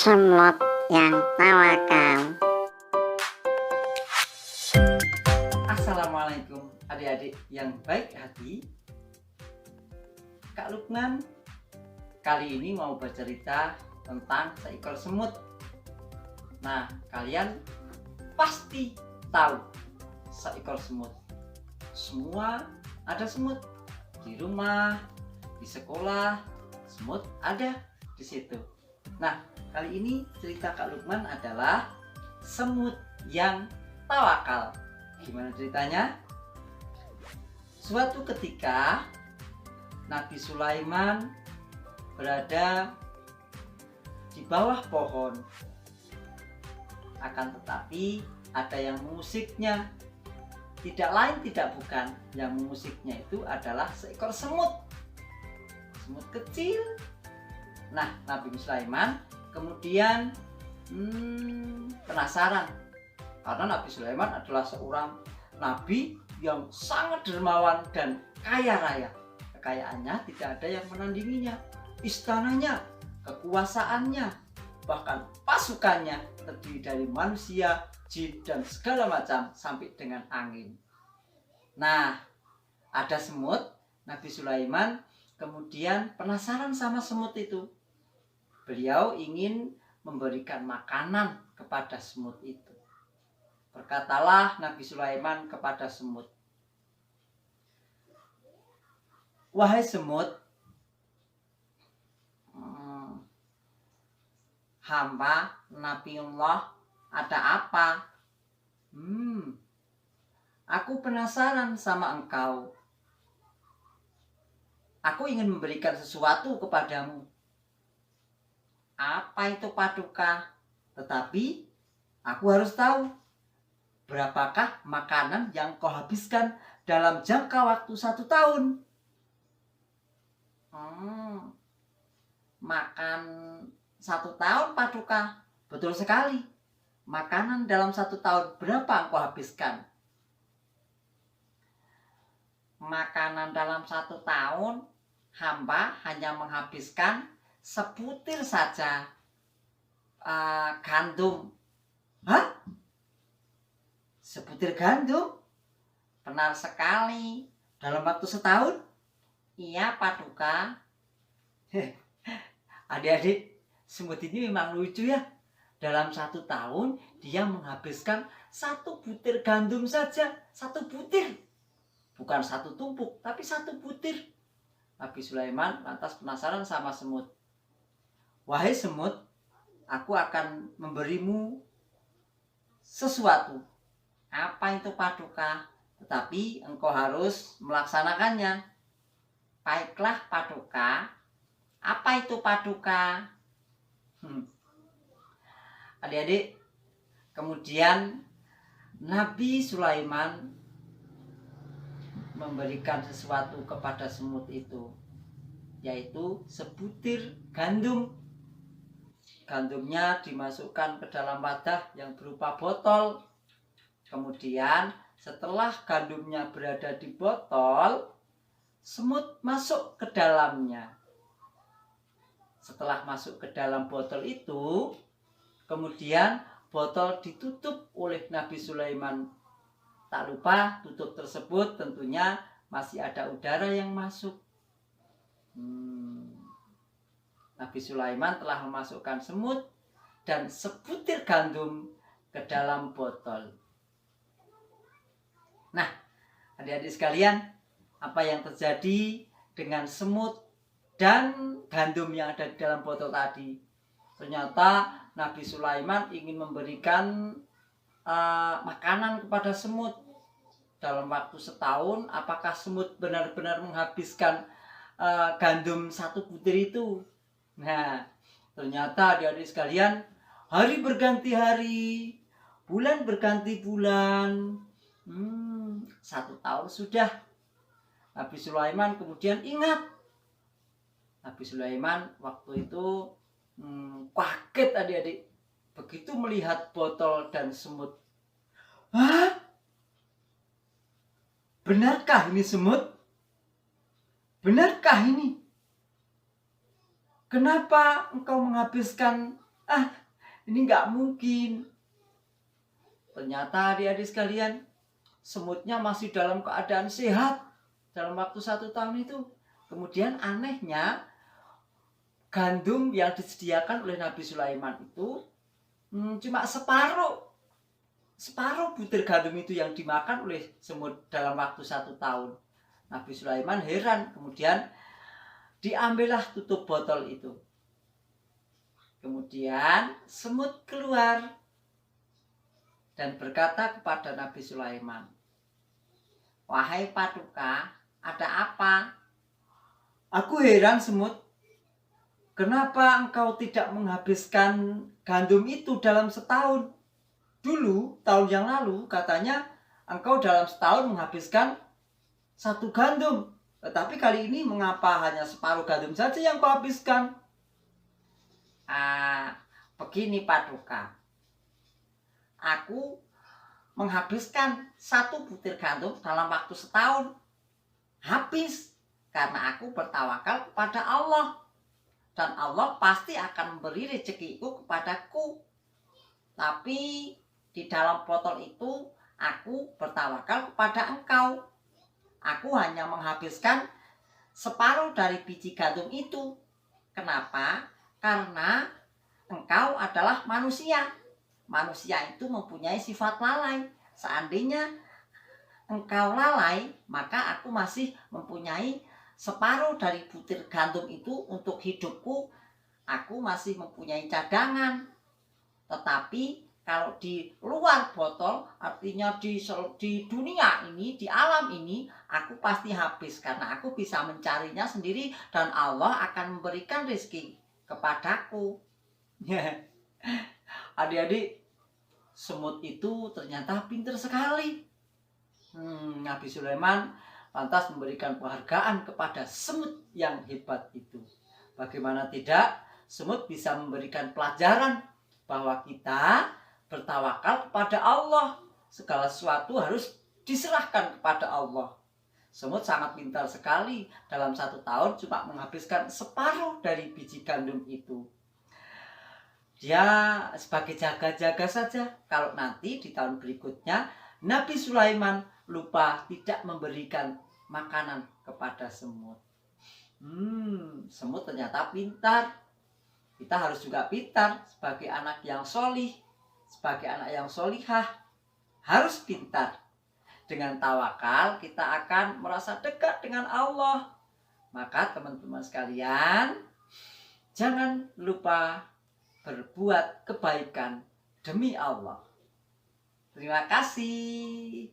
Semut yang tawakal. Assalamualaikum adik-adik yang baik hati. Kak Lukman kali ini mau bercerita tentang seekor semut. Nah, kalian pasti tahu seekor semut. Semua ada semut. Di rumah, di sekolah, semut ada di situ. Nah, kali ini cerita Kak Lukman adalah semut yang tawakal. Gimana ceritanya? Suatu ketika Nabi Sulaiman berada di bawah pohon. Akan tetapi ada yang mengusiknya. Tidak lain tidak bukan, yang mengusiknya itu adalah seekor semut. Semut kecil. Nah, Nabi Sulaiman kemudian penasaran. Karena Nabi Sulaiman adalah seorang nabi yang sangat dermawan dan kaya raya. Kekayaannya tidak ada yang menandinginya. Istananya, kekuasaannya, bahkan pasukannya terdiri dari manusia, jin, dan segala macam sampai dengan angin. Nah, ada semut. Nabi Sulaiman kemudian penasaran sama semut itu. Beliau ingin memberikan makanan kepada semut itu. Berkatalah Nabi Sulaiman kepada semut, "Wahai semut, hamba Nabi Allah, ada apa? Aku penasaran sama engkau. Aku ingin memberikan sesuatu kepadamu." "Apa itu paduka? Tetapi aku harus tahu, berapakah makanan yang kau habiskan dalam jangka waktu 1 tahun?" Makan 1 tahun paduka. Betul sekali. Makanan dalam 1 tahun berapa engkau habiskan? Makanan dalam 1 tahun hamba hanya menghabiskan sebutir saja gandum. Hah? Sebutir gandum? Benar sekali. Dalam waktu setahun? Iya paduka. Adik-adik, semut ini memang lucu ya. Dalam 1 tahun dia menghabiskan 1 butir gandum saja. 1 butir. Bukan 1 tumpuk, tapi 1 butir. Nabi Sulaiman lantas penasaran sama semut. "Wahai semut, aku akan memberimu sesuatu." "Apa itu paduka? Tetapi engkau harus melaksanakannya." "Baiklah paduka." "Apa itu paduka?" Adik-adik, kemudian Nabi Sulaiman memberikan sesuatu kepada semut itu, yaitu sebutir gandum. Gandumnya dimasukkan ke dalam wadah yang berupa botol. Kemudian setelah gandumnya berada di botol, semut masuk ke dalamnya. Setelah masuk ke dalam botol itu, kemudian botol ditutup oleh Nabi Sulaiman. Tak lupa tutup tersebut tentunya masih ada udara yang masuk. Nabi Sulaiman telah memasukkan semut dan sebutir gandum ke dalam botol. Nah, adik-adik sekalian, apa yang terjadi dengan semut dan gandum yang ada di dalam botol tadi? Ternyata Nabi Sulaiman ingin memberikan makanan kepada semut. Dalam waktu setahun, apakah semut benar-benar menghabiskan gandum 1 butir itu? Nah, ternyata adik-adik sekalian, hari berganti hari, bulan berganti bulan. 1 tahun sudah. Nabi Sulaiman kemudian ingat. Nabi Sulaiman waktu itu kaget adik-adik. Begitu melihat botol dan semut. "Hah? Benarkah ini semut? Benarkah ini? Kenapa engkau menghabiskan Ah, ini nggak mungkin. Ternyata adik-adik sekalian, semutnya masih dalam keadaan sehat dalam waktu 1 tahun itu. Kemudian anehnya, gandum yang disediakan oleh Nabi Sulaiman itu cuma separuh butir gandum itu yang dimakan oleh semut dalam waktu 1 tahun. Nabi Sulaiman heran, kemudian diambillah tutup botol itu. Kemudian semut keluar dan berkata kepada Nabi Sulaiman, "Wahai Paduka, ada apa?" "Aku heran semut, kenapa engkau tidak menghabiskan gandum itu dalam setahun? Dulu, tahun yang lalu, katanya engkau dalam setahun menghabiskan 1 gandum. Tetapi kali ini mengapa hanya separuh gandum saja yang kau habiskan?" Begini Paduka, aku menghabiskan 1 butir gandum dalam waktu setahun. Habis, karena aku bertawakal kepada Allah. Dan Allah pasti akan memberi rezekiku kepadaku. Tapi di dalam botol itu aku bertawakal kepada engkau. Aku hanya menghabiskan separuh dari biji gandum itu. Kenapa? Karena engkau adalah manusia. Manusia itu mempunyai sifat lalai. Seandainya engkau lalai, maka aku masih mempunyai separuh dari butir gandum itu untuk hidupku. Aku masih mempunyai cadangan. Tetapi kalau di luar botol, artinya di dunia ini, di alam ini, aku pasti habis karena aku bisa mencarinya sendiri dan Allah akan memberikan rezeki kepadaku. Adik-adik, semut itu ternyata pintar sekali. Nabi Sulaiman lantas memberikan penghargaan kepada semut yang hebat itu. Bagaimana tidak, semut bisa memberikan pelajaran bahwa kita bertawakal kepada Allah. Segala sesuatu harus diserahkan kepada Allah. Semut sangat pintar sekali, dalam 1 tahun cuma menghabiskan separuh dari biji gandum itu. Dia sebagai jaga-jaga saja. Kalau nanti di tahun berikutnya Nabi Sulaiman lupa tidak memberikan makanan kepada semut. Semut ternyata pintar. Kita harus juga pintar sebagai anak yang solih, sebagai anak yang solihah. Harus pintar. Dengan tawakal kita akan merasa dekat dengan Allah. Maka teman-teman sekalian, jangan lupa berbuat kebaikan demi Allah. Terima kasih.